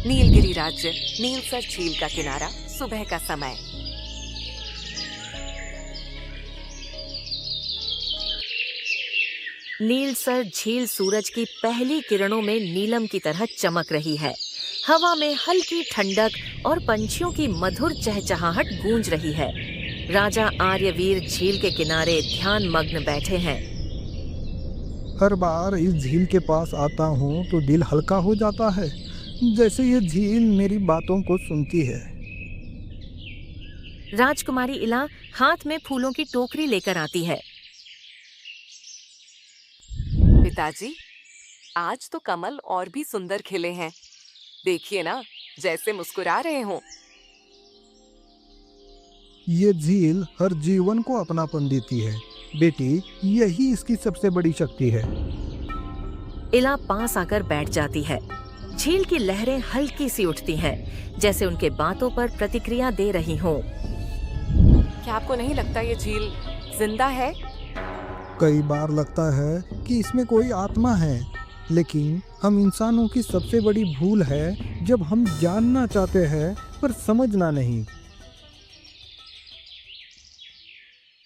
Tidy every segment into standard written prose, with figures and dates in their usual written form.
नीलगिरी राज्य, नीलसर झील का किनारा, सुबह का समय। नीलसर झील सूरज की पहली किरणों में नीलम की तरह चमक रही है। हवा में हल्की ठंडक और पंछियों की मधुर चहचहाहट गूंज रही है। राजा आर्यवीर झील के किनारे ध्यान मग्न बैठे हैं। हर बार इस झील के पास आता हूँ तो दिल हल्का हो जाता है, जैसे ये झील मेरी बातों को सुनती है। राजकुमारी इला हाथ में फूलों की टोकरी लेकर आती है। पिताजी, आज तो कमल और भी सुंदर खिले हैं। देखिए ना, जैसे मुस्कुरा रहे हों। ये झील हर जीवन को अपनापन देती है बेटी, यही इसकी सबसे बड़ी शक्ति है। इला पास आकर बैठ जाती है। झील की लहरें हल्की सी उठती हैं, जैसे उनके बातों पर प्रतिक्रिया दे रही हों। क्या आपको नहीं लगता ये झील जिंदा है? कई बार लगता है कि इसमें कोई आत्मा है, लेकिन हम इंसानों की सबसे बड़ी भूल है जब हम जानना चाहते हैं पर समझना नहीं।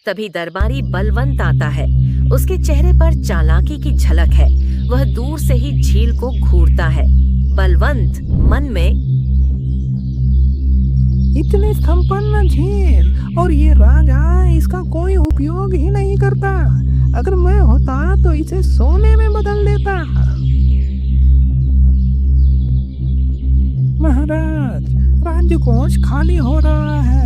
तभी दरबारी बलवंत आता है। उसके चेहरे पर चालाकी की झलक है। वह दूर से ही झील को घूरता है। बलवंत मन में, इतनी संपन्न झील और ये राजा इसका कोई उपयोग ही नहीं करता। अगर मैं होता तो इसे सोने में बदल देता। महाराज, राजकोष खाली हो रहा है।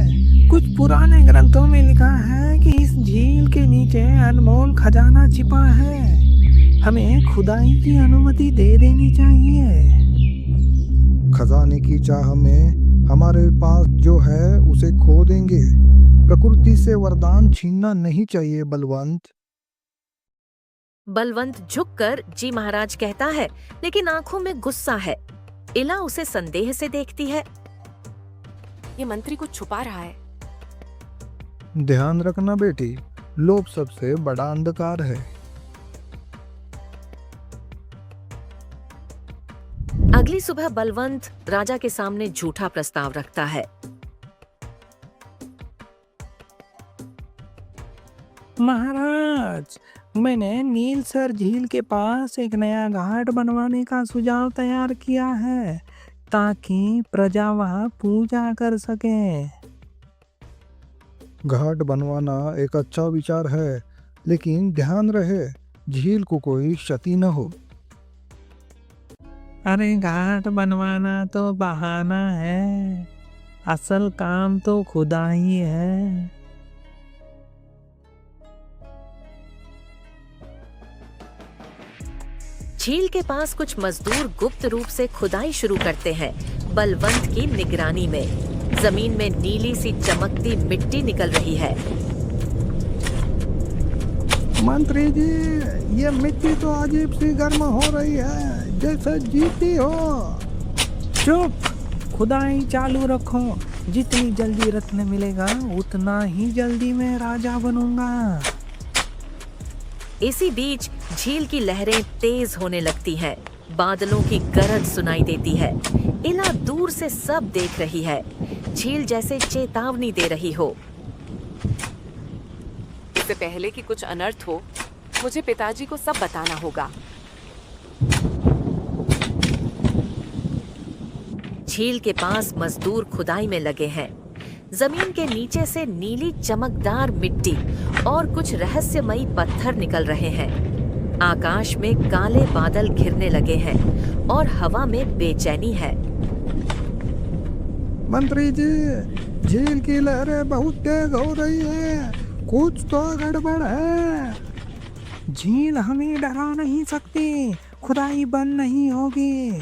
कुछ पुराने ग्रंथों में लिखा है कि इस झील के नीचे अनमोल खजाना छिपा है। हमें खुदाई की अनुमति दे देनी चाहिए। खजाने की चाह में हमारे पास जो है उसे खो देंगे। प्रकृति से वरदान छीनना नहीं चाहिए बलवंत। बलवंत झुककर जी महाराज कहता है, लेकिन आंखों में गुस्सा है। इला उसे संदेह से देखती है। ये मंत्री कुछ छुपा रहा है। ध्यान रखना बेटी, लोभ सबसे बड़ा अंधकार है। अगली सुबह बलवंत राजा के सामने झूठा प्रस्ताव रखता है। महाराज, मैंने नीलसर झील के पास एक नया घाट बनवाने का सुझाव तैयार किया है, ताकि प्रजा वहां पूजा कर सके। घाट बनवाना एक अच्छा विचार है, लेकिन ध्यान रहे झील को कोई क्षति न हो। अरे घाट बनवाना तो बहाना है, असल काम तो खुदाई है। झील के पास कुछ मजदूर गुप्त रूप से खुदाई शुरू करते हैं। बलवंत की निगरानी में जमीन में नीली सी चमकती मिट्टी निकल रही है। मंत्री जी, ये मिट्टी तो अजीब सी गर्म हो रही है, जैसे जीती हो। चुप, खुदाई चालू रखो। जितनी जल्दी रत्न मिलेगा उतना ही जल्दी मैं राजा बनूंगा। इसी बीच झील की लहरें तेज होने लगती हैं। बादलों की गरज सुनाई देती है। इला दूर से सब देख रही है। झील जैसे चेतावनी दे रही हो। इससे पहले कि कुछ अनर्थ हो, मुझे पिताजी को सब बताना होगा। झील के पास मजदूर खुदाई में लगे हैं। जमीन के नीचे से नीली चमकदार मिट्टी और कुछ रहस्यमयी पत्थर निकल रहे हैं। आकाश में काले बादल घिरने लगे हैं और हवा में बेचैनी है। मंत्री जी, झील की लहरें बहुत तेज हो रही है, कुछ तो गड़बड़ है। झील हमें डरा नहीं सकती, खुदाई बंद नहीं होगी।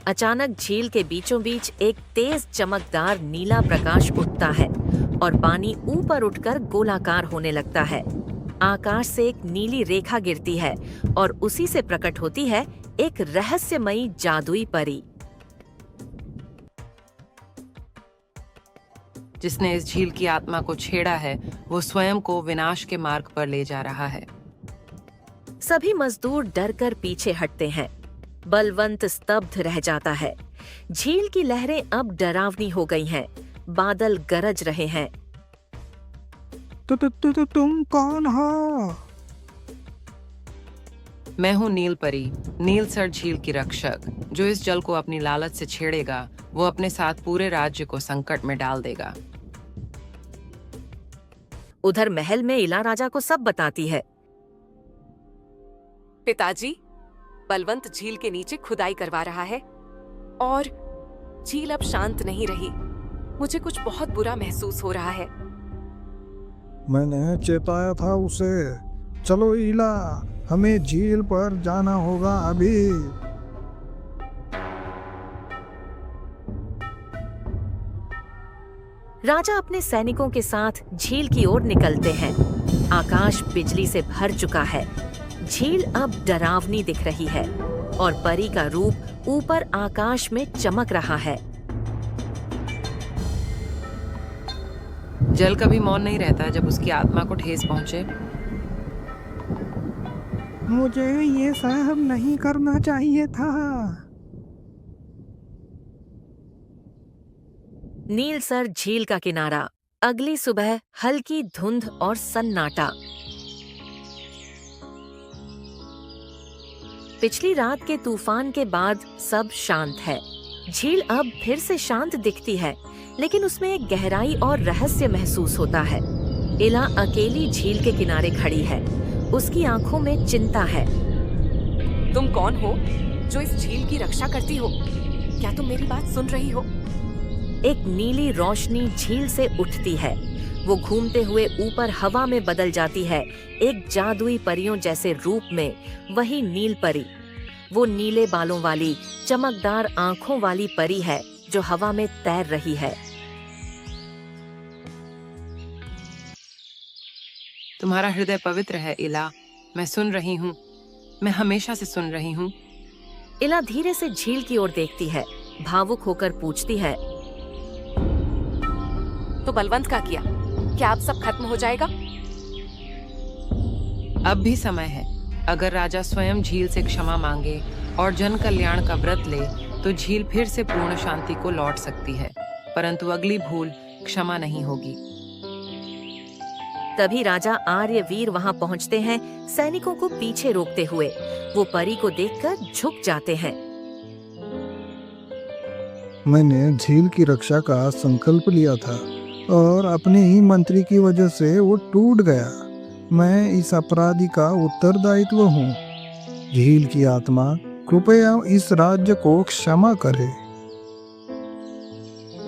अचानक झील के बीचों बीच एक तेज चमकदार नीला प्रकाश उठता है और पानी ऊपर उठकर गोलाकार होने लगता है। आकाश से एक नीली रेखा गिरती है और उसी से प्रकट होती है एक रहस्यमयी जादुई परी। जिसने इस झील की आत्मा को छेड़ा है, वो स्वयं को विनाश के मार्ग पर ले जा रहा है। सभी मजदूर डरकर पीछे हटते हैं। बलवंत स्तब्ध रह जाता है। झील की लहरें अब डरावनी हो गई हैं। बादल गरज रहे हैं। तुम कौन हो? मैं हूँ नील परी, नीलसर झील की रक्षक। जो इस जल को अपनी लालच से छेड़ेगा वो अपने साथ पूरे राज्य को संकट में डाल देगा। उधर महल में इला राजा को सब बताती है। पिताजी, बलवंत झील के नीचे खुदाई करवा रहा है और झील अब शांत नहीं रही। मुझे कुछ बहुत बुरा महसूस हो रहा है। मैंने चेताया था उसे। चलो इला, हमें झील पर जाना होगा अभी। राजा अपने सैनिकों के साथ झील की ओर निकलते हैं। आकाश बिजली से भर चुका है। झील अब डरावनी दिख रही है और परी का रूप ऊपर आकाश में चमक रहा है। जल कभी मौन नहीं रहता जब उसकी आत्मा को ठेस पहुंचे। मुझे ये सहन नहीं करना चाहिए था। नीलसर झील का किनारा। अगली सुबह हल्की धुंध और सन्नाटा। पिछली रात के तूफान के बाद सब शांत है। झील अब फिर से शांत दिखती है, लेकिन उसमें एक गहराई और रहस्य महसूस होता है। इला अकेली झील के किनारे खड़ी है। उसकी आंखों में चिंता है। तुम कौन हो जो इस झील की रक्षा करती हो? क्या तुम मेरी बात सुन रही हो? एक नीली रोशनी झील से उठती है। वो घूमते हुए ऊपर हवा में बदल जाती है, एक जादुई परियों जैसे रूप में। वही नील परी, वो नीले बालों वाली चमकदार आंखों वाली परी है जो हवा में तैर रही है। तुम्हारा हृदय पवित्र है इला। मैं सुन रही हूँ, मैं हमेशा से सुन रही हूँ। इला धीरे से झील की ओर देखती है। भावुक होकर पूछती है, तो बलवंत का क्या अब सब खत्म हो जाएगा? अब भी समय है। अगर राजा स्वयं झील से क्षमा मांगे और जन कल्याण का व्रत ले तो झील फिर से पूर्ण शांति को लौट सकती है। परंतु अगली भूल क्षमा नहीं होगी। तभी राजा आर्यवीर वहां पहुंचते हैं, सैनिकों को पीछे रोकते हुए। वो परी को देखकर झुक जाते हैं। मैंने झील की रक्षा का संकल्प लिया था और अपने ही मंत्री की वजह से वो टूट गया। मैं इस अपराधी का उत्तरदायित्व हूँ। झील की आत्मा कृपया इस राज्य को क्षमा करे।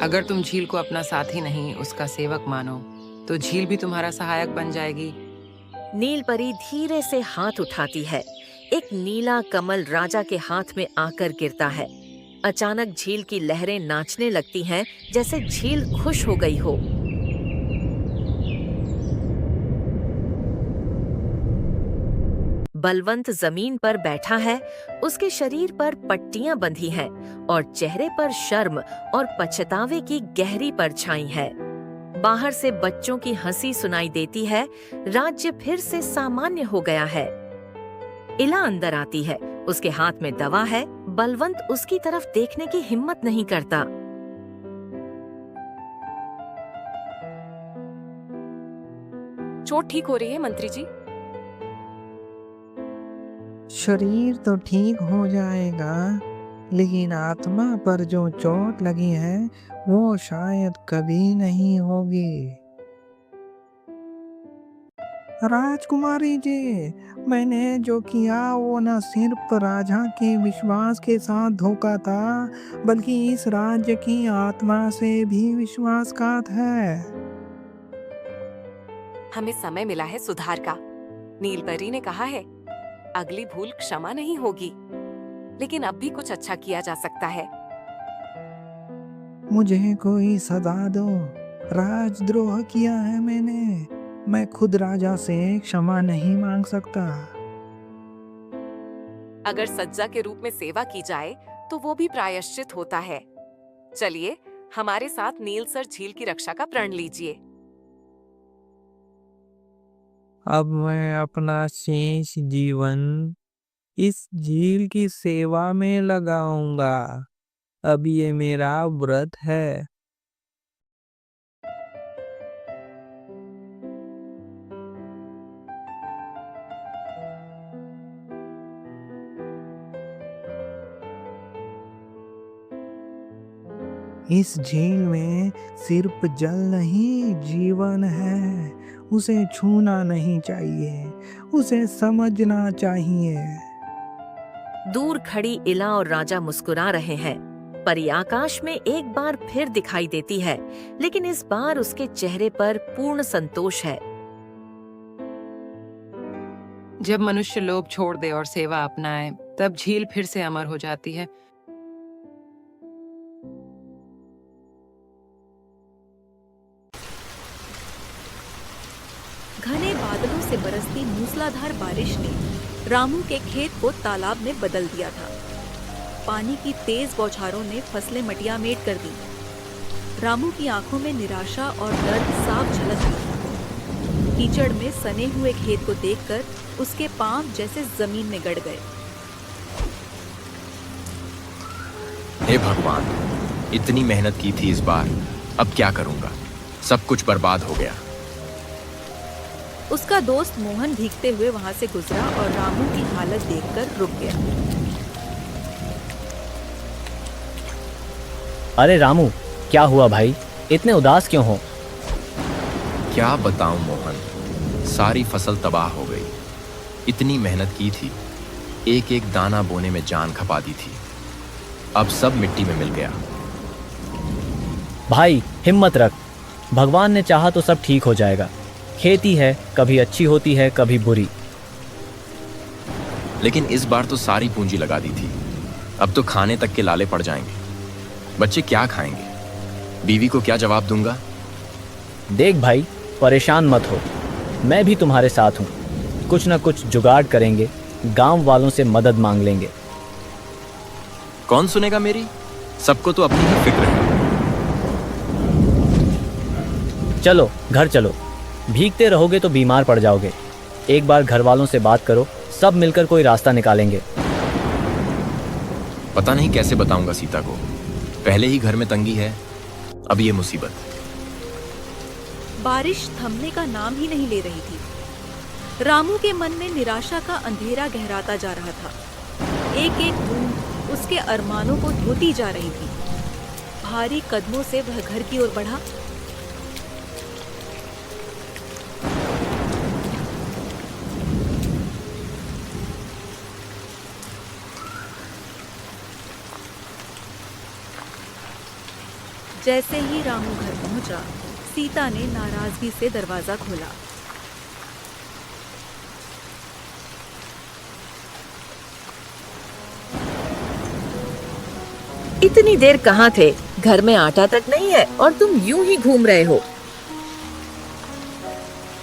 अगर तुम झील को अपना साथी नहीं उसका सेवक मानो तो झील भी तुम्हारा सहायक बन जाएगी। नील परी धीरे से हाथ उठाती है। एक नीला कमल राजा के हाथ में आकर गिरता है। अचानक झील की लहरें नाचने लगती हैं, जैसे झील खुश हो गई हो। बलवंत जमीन पर बैठा है। उसके शरीर पर पट्टियां बंधी हैं और चेहरे पर शर्म और पछतावे की गहरी परछाई है। बाहर से बच्चों की हंसी सुनाई देती है। राज्य फिर से सामान्य हो गया है। इला अंदर आती है। उसके हाथ में दवा है। बलवंत उसकी तरफ देखने की हिम्मत नहीं करता। चोट ठीक हो रही है मंत्री जी? शरीर तो ठीक हो जाएगा, लेकिन आत्मा पर जो चोट लगी है वो शायद कभी नहीं होगी। राजकुमारी जी, मैंने जो किया वो न सिर्फ राजा के विश्वास के साथ धोखा था, बल्कि इस राज्य की आत्मा से भी विश्वासघात है। हमें समय मिला है सुधार का। नीलपरी ने कहा है, अगली भूल क्षमा नहीं होगी, लेकिन अब भी कुछ अच्छा किया जा सकता है। मुझे कोई सजा दो। राजद्रोह किया है मैंने। मैं खुद राजा से क्षमा नहीं मांग सकता। अगर सज्जा के रूप में सेवा की जाए तो वो भी प्रायश्चित होता है। चलिए, हमारे साथ नीलसर झील की रक्षा का प्रण लीजिए। अब मैं अपना शेष जीवन इस झील की सेवा में लगाऊंगा। अब ये मेरा व्रत है। इस झील में सिर्फ जल नहीं, जीवन है। उसे छूना नहीं चाहिए, उसे समझना चाहिए। दूर खड़ी इला और राजा मुस्कुरा रहे हैं। परी आकाश में एक बार फिर दिखाई देती है, लेकिन इस बार उसके चेहरे पर पूर्ण संतोष है। जब मनुष्य लोभ छोड़ दे और सेवा अपनाए, तब झील फिर से अमर हो जाती है। घने बादलों से बरसती मूसलाधार बारिश ने रामू के खेत को तालाब में बदल दिया था। पानी की तेज बौछारों ने फसलें मटियामेट कर दी। रामू की आंखों में निराशा और दर्द साफ झलक रही। कीचड़ में सने हुए खेत को देखकर उसके पांव जैसे जमीन में गड़ गए। हे भगवान, इतनी मेहनत की थी इस बार, अब क्या करूंगा? सब कुछ बर्बाद हो गया। उसका दोस्त मोहन भीगते हुए वहां से गुजरा और रामू की हालत देखकर रुक गया। अरे रामू, क्या हुआ भाई? इतने उदास क्यों हो? क्या बताऊं मोहन, सारी फसल तबाह हो गई। इतनी मेहनत की थी, एक एक दाना बोने में जान खपा दी थी, अब सब मिट्टी में मिल गया। भाई हिम्मत रख, भगवान ने चाहा तो सब ठीक हो जाएगा। खेती है, कभी अच्छी होती है, कभी बुरी। लेकिन इस बार तो सारी पूंजी लगा दी थी, अब तो खाने तक के लाले पड़ जाएंगे। बच्चे क्या खाएंगे? बीवी को क्या जवाब दूंगा? देख भाई, परेशान मत हो, मैं भी तुम्हारे साथ हूँ। कुछ ना कुछ जुगाड़ करेंगे, गांव वालों से मदद मांग लेंगे। कौन सुनेगा मेरी? सबको तो अपनी ही फिक्र है। चलो घर चलो, भीगते रहोगे तो बीमार पड़ जाओगे। एक बार घर वालों से बात करो, सब मिलकर कोई रास्ता निकालेंगे। पता नहीं कैसे बताऊंगा सीता को, पहले ही घर में तंगी है, अब ये मुसीबत। बारिश थमने का नाम ही नहीं ले रही थी। रामू के मन में निराशा का अंधेरा गहराता जा रहा था। एक एक बूंद उसके अरमानों को धोती जा रही थी। भारी कदमों से वह घर की ओर बढ़ा। जैसे ही रामू घर पहुंचा, सीता ने नाराजगी से दरवाजा खोला। इतनी देर कहाँ थे? घर में आटा तक नहीं है और तुम यूं ही घूम रहे हो।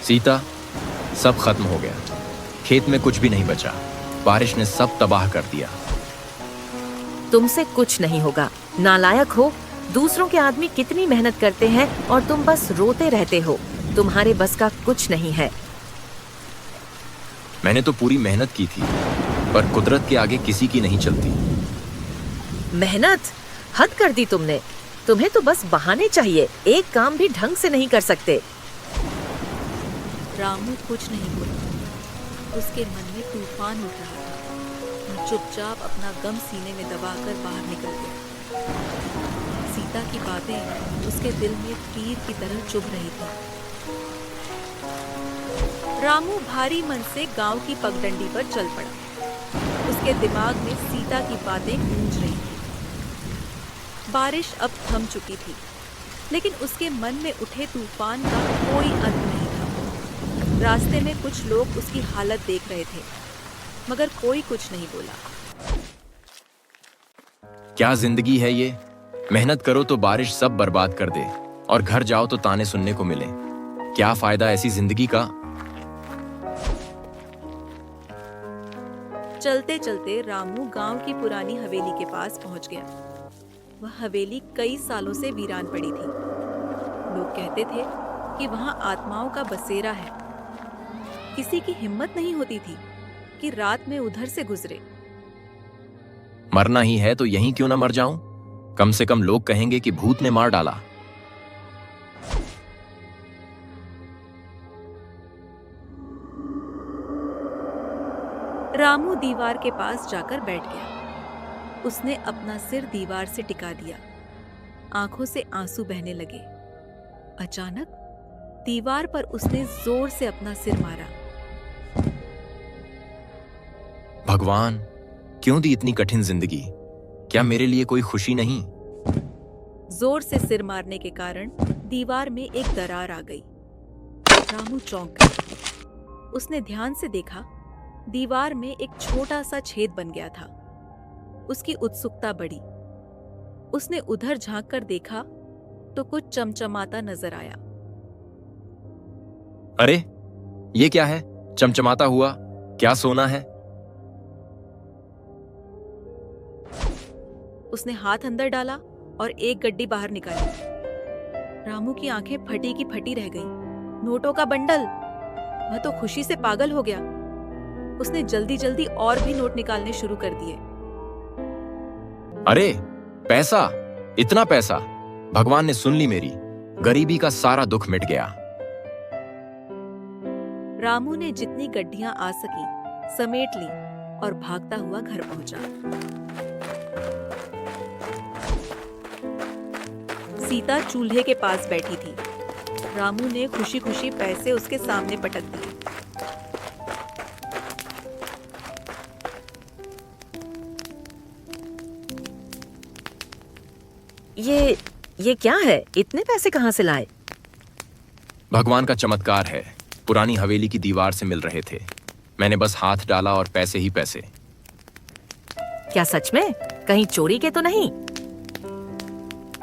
सीता, सब खत्म हो गया, खेत में कुछ भी नहीं बचा, बारिश ने सब तबाह कर दिया। तुमसे कुछ नहीं होगा, नालायक हो। दूसरों के आदमी कितनी मेहनत करते हैं और तुम बस रोते रहते हो। तुम्हारे बस का कुछ नहीं है। मैंने तो पूरी मेहनत की थी, पर कुदरत के आगे किसी की नहीं चलती। मेहनत? हद कर दी तुमने। तुम्हें तो बस बहाने चाहिए, एक काम भी ढंग से नहीं कर सकते। रामू कुछ नहीं बोला। उसके मन में तूफान उठ रहा था। वह चुपचाप अपना गम सीने में दबाकर बाहर निकल गया। सीता की बातें उसके दिल में तीर की तरह चुभ रही थी। रामू भारी मन से गांव की पगडंडी पर चल पड़ा। उसके दिमाग में सीता की बातें गूंज रही थी। बारिश अब थम चुकी थी, लेकिन उसके मन में उठे तूफान का कोई अंत नहीं था। रास्ते में कुछ लोग उसकी हालत देख रहे थे, मगर कोई कुछ नहीं बोला। क्या जिंदगी है ये? मेहनत करो तो बारिश सब बर्बाद कर दे, और घर जाओ तो ताने सुनने को मिले। क्या फायदा ऐसी जिंदगी का? चलते चलते रामू गांव की पुरानी हवेली के पास पहुंच गया। वह हवेली कई सालों से वीरान पड़ी थी। लोग कहते थे कि वहां आत्माओं का बसेरा है। किसी की हिम्मत नहीं होती थी। कि रात में उधर से गुजरे। मरना ही है तो यहीं क्यों ना मर जाऊं? कम से कम लोग कहेंगे कि भूत ने मार डाला। रामू दीवार के पास जाकर बैठ गया। उसने अपना सिर दीवार से टिका दिया। आंखों से आंसू बहने लगे। अचानक दीवार पर उसने जोर से अपना सिर मारा। भगवान, क्यों दी इतनी कठिन जिंदगी? क्या मेरे लिए कोई खुशी नहीं? जोर से सिर मारने के कारण दीवार में एक दरार आ गई। रामू चौंक गया। उसने ध्यान से देखा, दीवार में एक छोटा सा छेद बन गया था। उसकी उत्सुकता बढ़ी। उसने उधर झांक कर देखा तो कुछ चमचमाता नजर आया। अरे, ये क्या है? चमचमाता हुआ क्या सोना है? उसने हाथ अंदर डाला और एक गड्डी बाहर निकाली। रामू की आंखें फटी की फटी रह गईं। नोटों का बंडल! वह तो खुशी से पागल हो गया। उसने जल्दी जल्दी और भी नोट निकालने शुरू कर दिए। अरे, पैसा! इतना पैसा! भगवान ने सुन ली मेरी। गरीबी का सारा दुख मिट गया। रामू ने जितनी गड्डियां आ सकी समेट ली और भागता हुआ घर पहुंचा। सीता चूल्हे के पास बैठी थी। रामू ने खुशी खुशी पैसे उसके सामने पटक दिए। ये क्या है? इतने पैसे कहाँ से लाए? भगवान का चमत्कार है। पुरानी हवेली की दीवार से मिल रहे थे। मैंने बस हाथ डाला और पैसे ही पैसे। क्या सच में? कहीं चोरी के तो नहीं?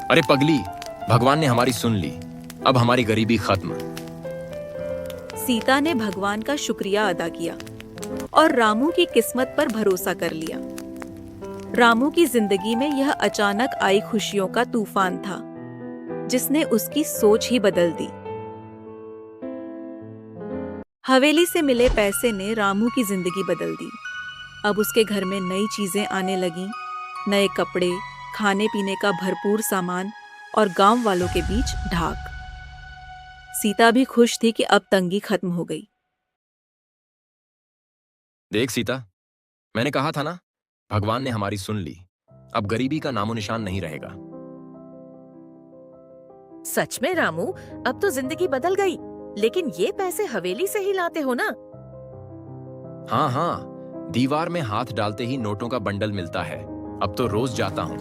अरे पगली, भगवान ने हमारी सुन ली। अब हमारी गरीबी खत्म। सीता ने भगवान का शुक्रिया अदा किया और रामू की किस्मत पर भरोसा कर लिया। रामू की जिंदगी में यह अचानक आई खुशियों का तूफान था, जिसने उसकी सोच ही बदल दी। हवेली से मिले पैसे ने रामू की जिंदगी बदल दी। अब उसके घर में नई चीजें आने लगीं, नए कपड़े, खाने पीने का भरपूर सामान और गांव वालों के बीच ढाक। सीता भी खुश थी कि अब तंगी खत्म हो गई। देख सीता, मैंने कहा था ना, भगवान ने हमारी सुन ली। अब गरीबी का नामो निशान नहीं रहेगा। सच में रामू, अब तो जिंदगी बदल गई। लेकिन ये पैसे हवेली से ही लाते हो ना? हाँ हाँ, दीवार में हाथ डालते ही नोटों का बंडल मिलता है। अब तो रोज जाता हूँ।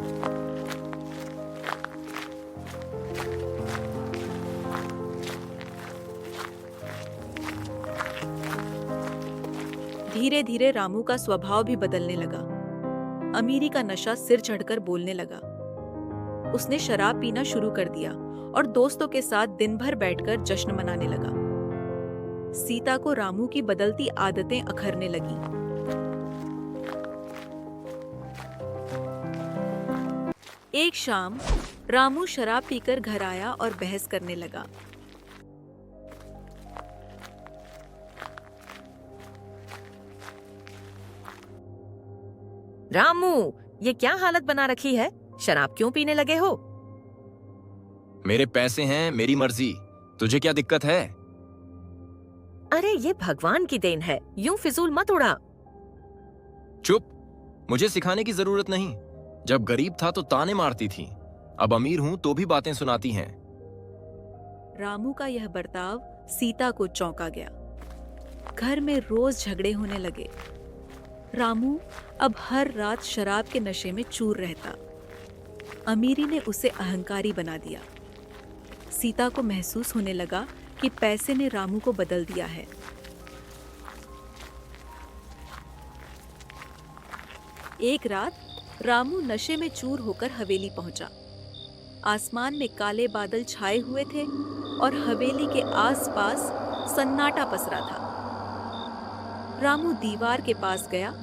धीरे धीरे रामू का स्वभाव भी बदलने लगा। अमीरी का नशा सिर चढ़कर बोलने लगा। उसने शराब पीना शुरू कर दिया और दोस्तों के साथ दिन भर बैठकर जश्न मनाने लगा। सीता को रामू की बदलती आदतें अखरने लगी। एक शाम रामू शराब पीकर घर आया और बहस करने लगा। रामू, ये क्या हालत बना रखी है? शराब क्यों पीने लगे हो? मेरे पैसे हैं, मेरी मर्जी। तुझे क्या दिक्कत है? अरे ये भगवान की देन है, यूं फिजूल मत उड़ा। चुप, मुझे सिखाने की जरूरत नहीं। जब गरीब था तो ताने मारती थी, अब अमीर हूं तो भी बातें सुनाती हैं। रामू का यह बर्ताव सीता को चौंका गया। घर में रोज झगड़े होने लगे। रामू अब हर रात शराब के नशे में चूर रहता। अमीरी ने उसे अहंकारी बना दिया। सीता को महसूस होने लगा कि पैसे ने रामू को बदल दिया है। एक रात रामू नशे में चूर होकर हवेली पहुंचा। आसमान में काले बादल छाए हुए थे और हवेली के आसपास सन्नाटा पसरा था। रामू दीवार के पास गया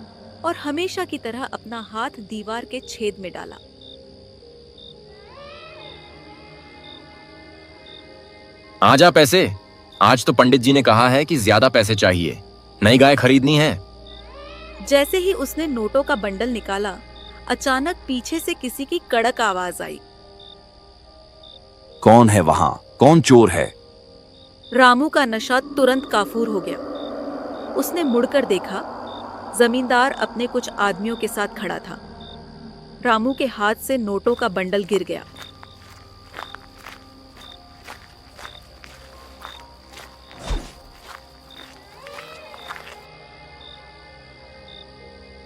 और हमेशा की तरह अपना हाथ दीवार के छेद में डाला। आजा पैसे। आज तो पंडित जी ने कहा है कि ज्यादा पैसे चाहिए। नई गाय खरीदनी है। जैसे ही उसने नोटों का बंडल निकाला, अचानक पीछे से किसी की कड़क आवाज आई। कौन है वहां? कौन चोर है? रामू का नशा तुरंत काफूर हो गया। उसने मुड़कर देखा, जमींदार अपने कुछ आदमियों के साथ खड़ा था। रामू के हाथ से नोटों का बंडल गिर गया।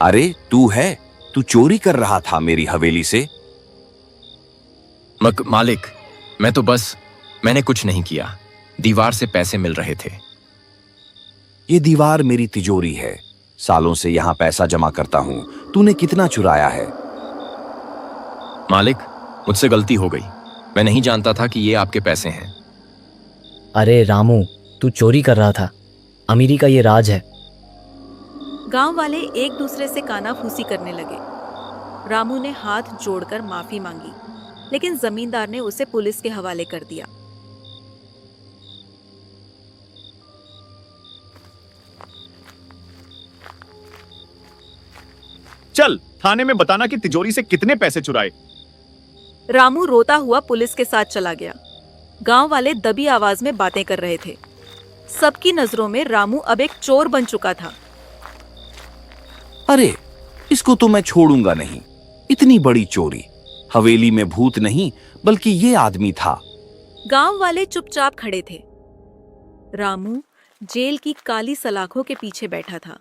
अरे तू है? तू चोरी कर रहा था मेरी हवेली से? मालिक, मैंने कुछ नहीं किया। दीवार से पैसे मिल रहे थे। ये दीवार मेरी तिजोरी है। सालों से यहां पैसा जमा करता हूं। तूने कितना चुराया है? मालिक, मुझसे गलती हो गई। मैं नहीं जानता था कि ये आपके पैसे हैं। अरे रामू, तू चोरी कर रहा था। अमीरी का ये राज है। गांव वाले एक दूसरे से कानाफूसी करने लगे। रामू ने हाथ जोड़कर माफी मांगी, लेकिन जमींदार ने उसे पुलिस के हवाले कर दिया। चल थाने में बताना कि तिजोरी से कितने पैसे चुराए। रामू रोता हुआ पुलिस के साथ चला गया। गांव वाले दबी आवाज में बातें कर रहे थे। सबकी नजरों में रामू अब एक चोर बन चुका था। अरे इसको तो मैं छोड़ूंगा नहीं। इतनी बड़ी चोरी। हवेली में भूत नहीं बल्कि ये आदमी था। गांव वाले चुपचाप खड़े थे। रामू जेल की काली सलाखों के पीछे बैठा था।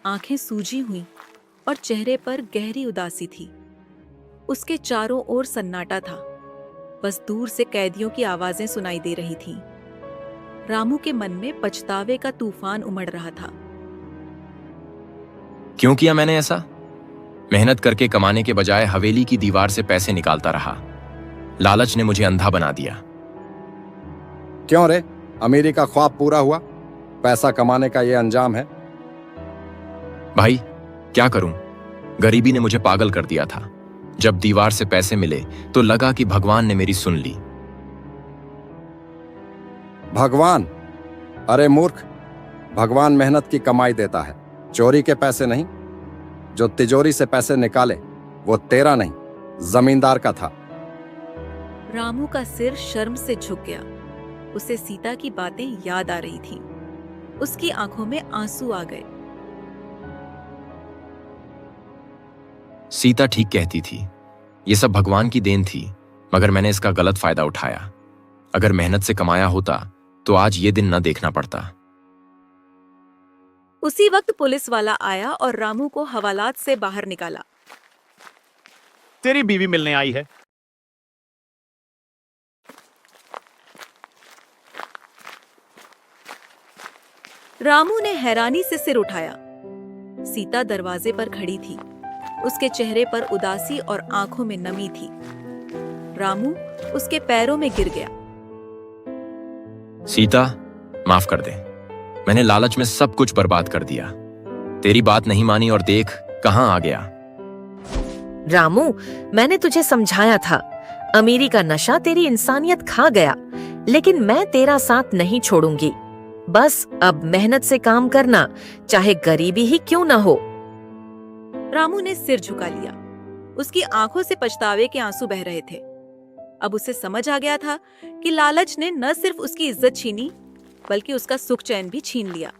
आंखें सूजी हुई और चेहरे पर गहरी उदासी थी। उसके चारों ओर सन्नाटा था। बस दूर से कैदियों की आवाजें सुनाई दे रही थीं। रामू के मन में पछतावे का तूफान उमड़ रहा था। क्यों किया मैंने ऐसा? मेहनत करके कमाने के बजाय हवेली की दीवार से पैसे निकालता रहा। लालच ने मुझे अंधा बना दिया। क्यों रे? अमीरी का ख्वाब पूरा हुआ? पैसा कमाने का ये अंजाम है? भाई क्या करूं? गरीबी ने मुझे पागल कर दिया था। जब दीवार से पैसे मिले तो लगा कि भगवान ने मेरी सुन ली। भगवान? अरे मूर्ख, भगवान मेहनत की कमाई देता है, चोरी के पैसे नहीं। जो तिजोरी से पैसे निकाले वो तेरा नहीं, जमींदार का था। रामू का सिर शर्म से झुक गया। उसे सीता की बातें याद आ रही थीं। उसकी आंखों में आंसू आ गए। सीता ठीक कहती थी। ये सब भगवान की देन थी, मगर मैंने इसका गलत फायदा उठाया। अगर मेहनत से कमाया होता तो आज ये दिन न देखना पड़ता। उसी वक्त पुलिस वाला आया और रामू को हवालात से बाहर निकाला। तेरी बीवी मिलने आई है। रामू ने हैरानी से सिर उठाया। सीता दरवाजे पर खड़ी थी। उसके चेहरे पर उदासी और आंखों में नमी थी। रामू उसके पैरों में गिर गया। सीता, माफ कर दे। मैंने लालच में सब कुछ बर्बाद कर दिया। तेरी बात नहीं मानी और देख कहां आ गया। रामू, मैंने तुझे समझाया था। अमीरी का नशा तेरी इंसानियत खा गया, लेकिन मैं तेरा साथ नहीं छोड़ूंगी। बस अब मेहनत से काम करना, चाहे गरीबी ही क्यों ना हो। रामू ने सिर झुका लिया। उसकी आंखों से पछतावे के आंसू बह रहे थे। अब उसे समझ आ गया था कि लालच ने न सिर्फ उसकी इज्जत छीनी, बल्कि उसका सुख चैन भी छीन लिया।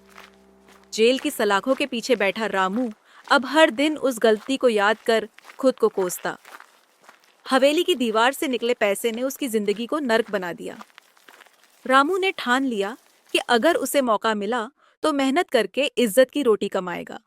जेल की सलाखों के पीछे बैठा रामू अब हर दिन उस गलती को याद कर खुद को कोसता। हवेली की दीवार से निकले पैसे ने उसकी जिंदगी को नर्क बना दिया। रामू ने ठान लिया कि अगर उसे मौका मिला तो मेहनत करके इज्जत की रोटी कमाएगा।